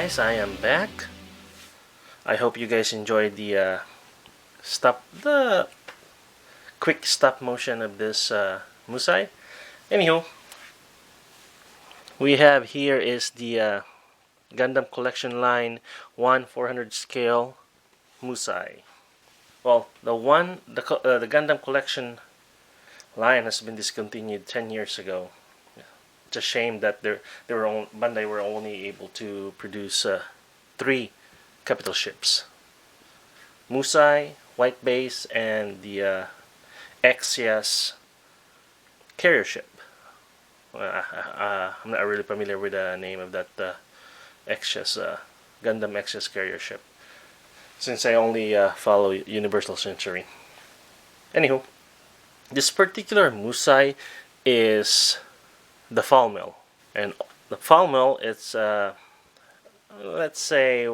guys, I am back. I hope you guys enjoyed the quick stop motion of this Musai. Anywho, we have here is the Gundam Collection Line 1/400 scale Musai. Well, the Gundam Collection line has been discontinued 10 years ago. It's a shame that Bandai were only able to produce 3 capital ships: Musai, White Base, and the XCS carrier ship. I'm not really familiar with the name of that XCS Gundam XCS carrier ship, since I only follow Universal Century. Anywho, this particular Musai is the Falmel, and the Falmel is let's say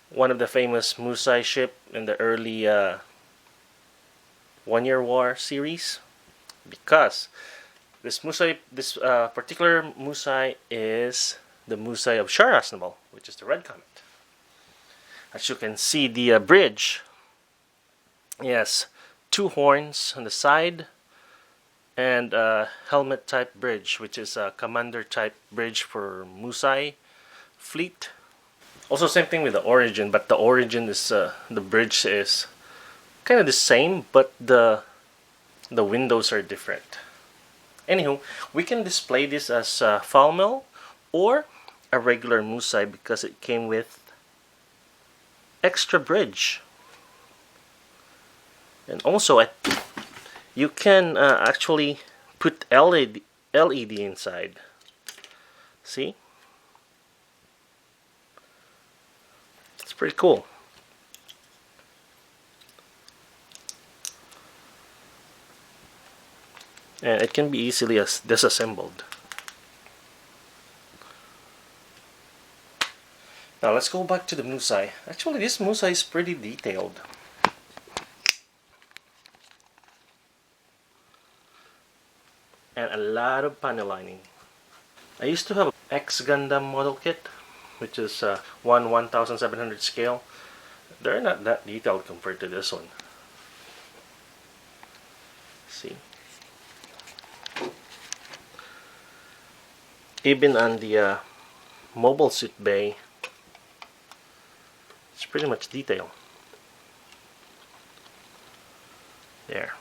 one of the famous Musai ship in the early One Year War series, because this particular Musai is the Musai of CHAR'S, which is the Red Comet. As you can see, the bridge has 2 horns on the side and a helmet type bridge, which is a commander type bridge for Musai fleet. Also, same thing with the origin, but the origin is the bridge is kind of the same, but the windows are different. Anywho, we can display this as Falmel or a regular Musai because it came with extra bridge. And also, you can actually put LED inside. See? It's pretty cool. And it can be easily disassembled. Now let's go back to the Musai. Actually, this Musai is pretty detailed. And a lot of panel lining. I used to have an X Gundam model kit, which is 1/1700 scale. They're not that detailed compared to this one. See? Even on the mobile suit bay, it's pretty much detailed. There.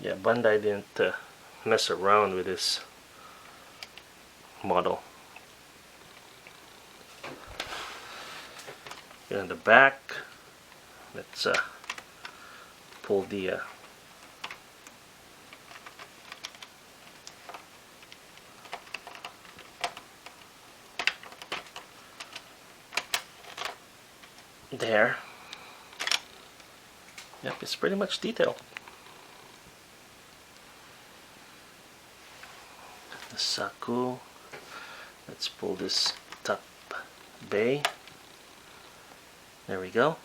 Yeah, Bandai didn't mess around with this model. And on the back, let's pull the there. Yep, it's pretty much detailed. The ZAKU. Let's pull this top bay. There we go.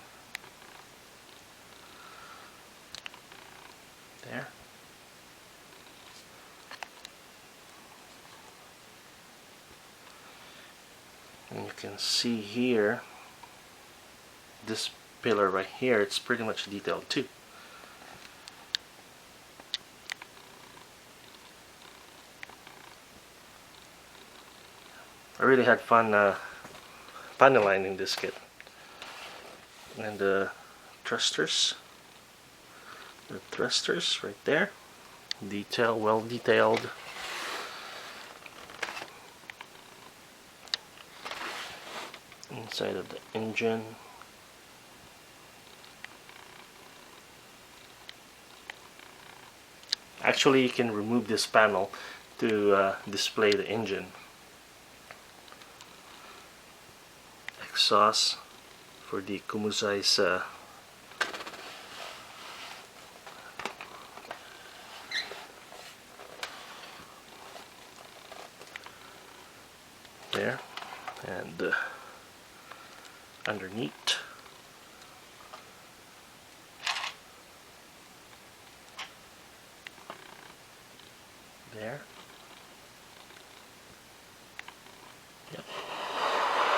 There. And you can see here, this pillar right here, it's pretty much detailed too. I really had fun panel lining this kit. And the thrusters right there, well detailed. Inside of the engine. Actually, you can remove this panel to display the engine. Exhaust for the comusai's there, and underneath there.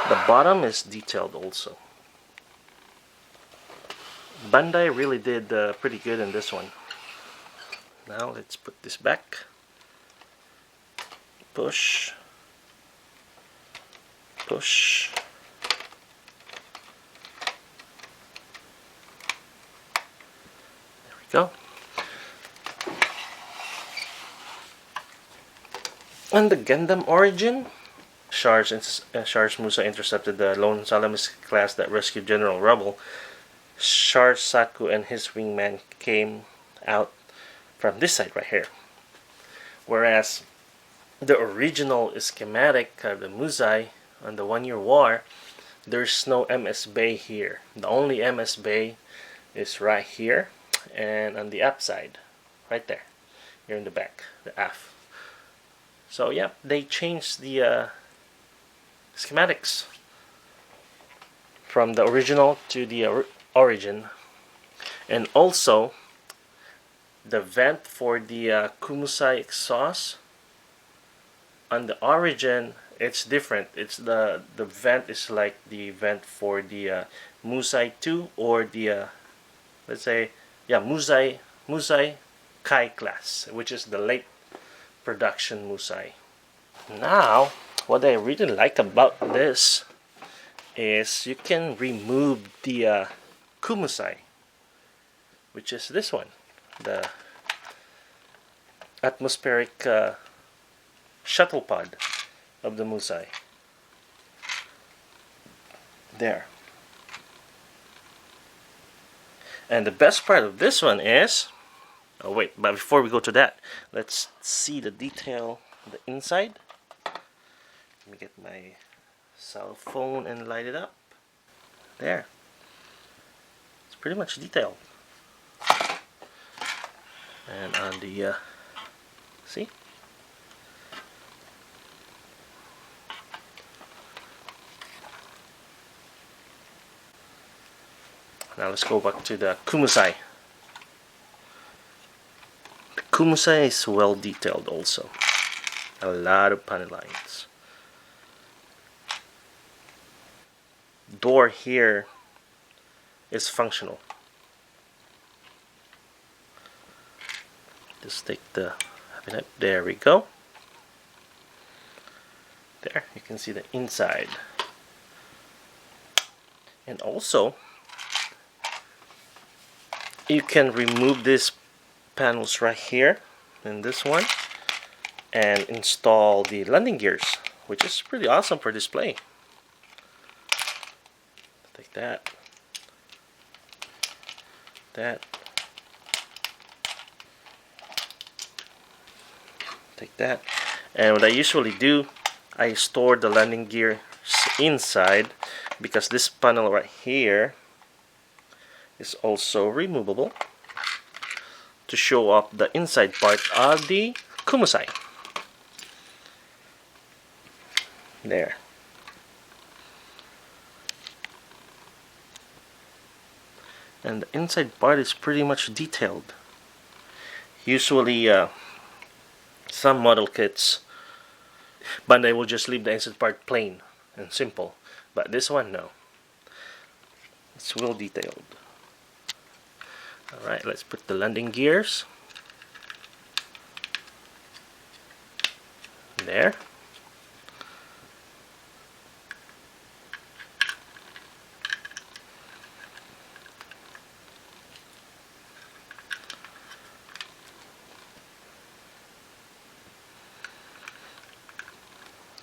The bottom is detailed also. Bandai really did pretty good in this one. Now let's put this back. Push. Push. There we go. And the Gundam origin. CHAR'S Musai intercepted the lone Salamis class that rescued General Rubble. CHAR'S ZAKU and his wingman came out from this side right here. Whereas the original schematic of the Musai on the 1 Year War, there's no MS bay here. The only MS bay is right here and on the aft side, right there, here in the back, the aft. So yeah, they changed the schematics from the original to the origin. And also the vent for the comusai exhaust on the origin, it's different. It's the vent is like the vent for the Musai 2 or the let's say, yeah, Musai Kai class, which is the late production Musai. Now what I really like about this is you can remove the comusai, which is this one, the atmospheric shuttle pod of the Musai. There. And the best part of this one is, oh wait, but before we go to that, let's see the detail of the inside. Let me get my cell phone and light it up. There. It's pretty much detailed. And on the see? Now let's go back to the comusai. The comusai is well detailed also. A lot of panel lines. Door here is functional. Just take the, there we go. There, you can see the inside. And also, you can remove these panels right here in this one and install the landing gears, which is pretty awesome for display. Take that. Take that. And what I usually do, I store the landing gear inside because this panel right here is also removable to show off the inside part of the comusai. There. And the inside part is pretty much detailed. Usually some model kits, Bandai will just leave the inside part plain and simple, but this one, no. It's well detailed. Alright, let's put the landing gears. There.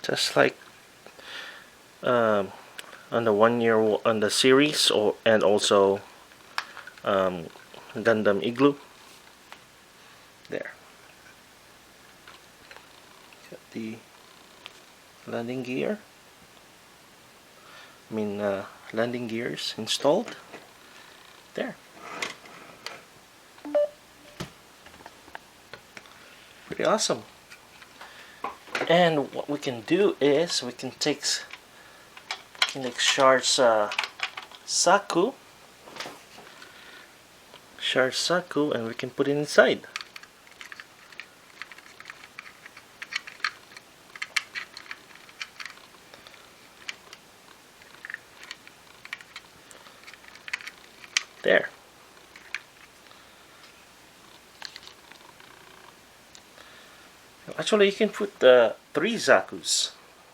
Just like on the 1 year on the series, and also Gundam Igloo. There. Got the landing gear. Landing gears installed. There. Pretty awesome. And what we can do is we can take CHAR'S ZAKU. CHAR'S ZAKU, and we can put it inside. There. Actually, you can put 3 zakus.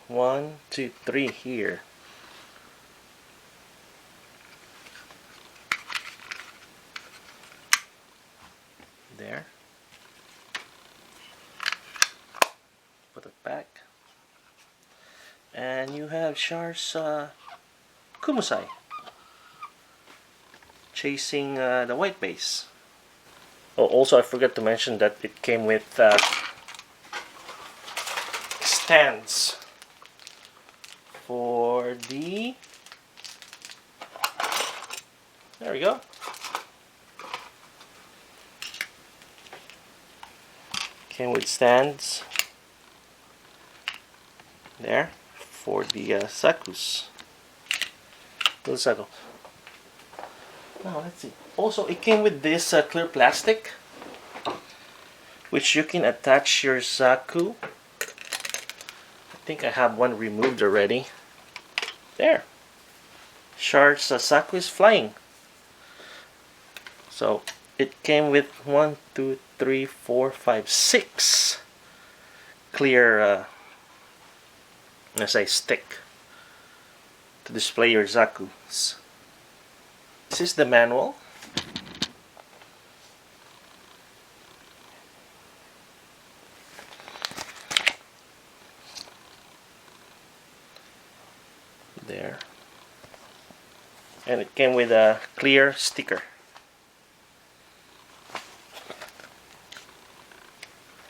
1, 2, 3 here. There. Put it back. And you have CHAR'S comusai chasing the white base. Oh, also I forgot to mention that it came with stands for the... There we go. Came with stands there for the zakus. Little zaku. Now let's see. Also, it came with this clear plastic, which you can attach your zaku. I think I have one removed already. There. CHAR'S zaku is flying. So it came with 1, 2, 3, 4, 5, 6 clear, let's say, stick to display your zakus. This is the manual. There. And it came with a clear sticker.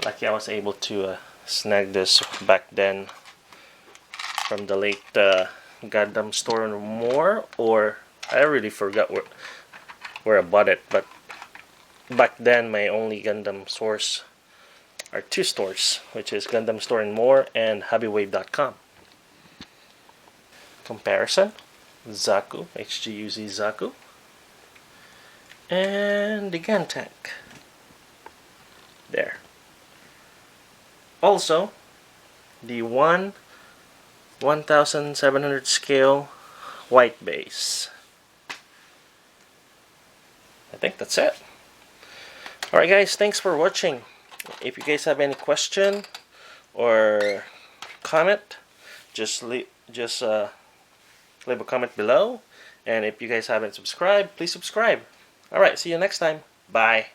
Lucky I was able to snag this back then from the late Gundam store or more, or I really forgot where I bought it, but back then my only Gundam source are 2 stores, which is Gundam Store and More and HobbyWave.com. Comparison: ZAKU, HGUZ ZAKU, and the gun tank. There. Also, the 1700 scale white base. I think that's it. Alright guys, thanks for watching. If you guys have any question or comment, just leave a comment below. And if you guys haven't subscribed, please subscribe. Alright, see you next time. Bye.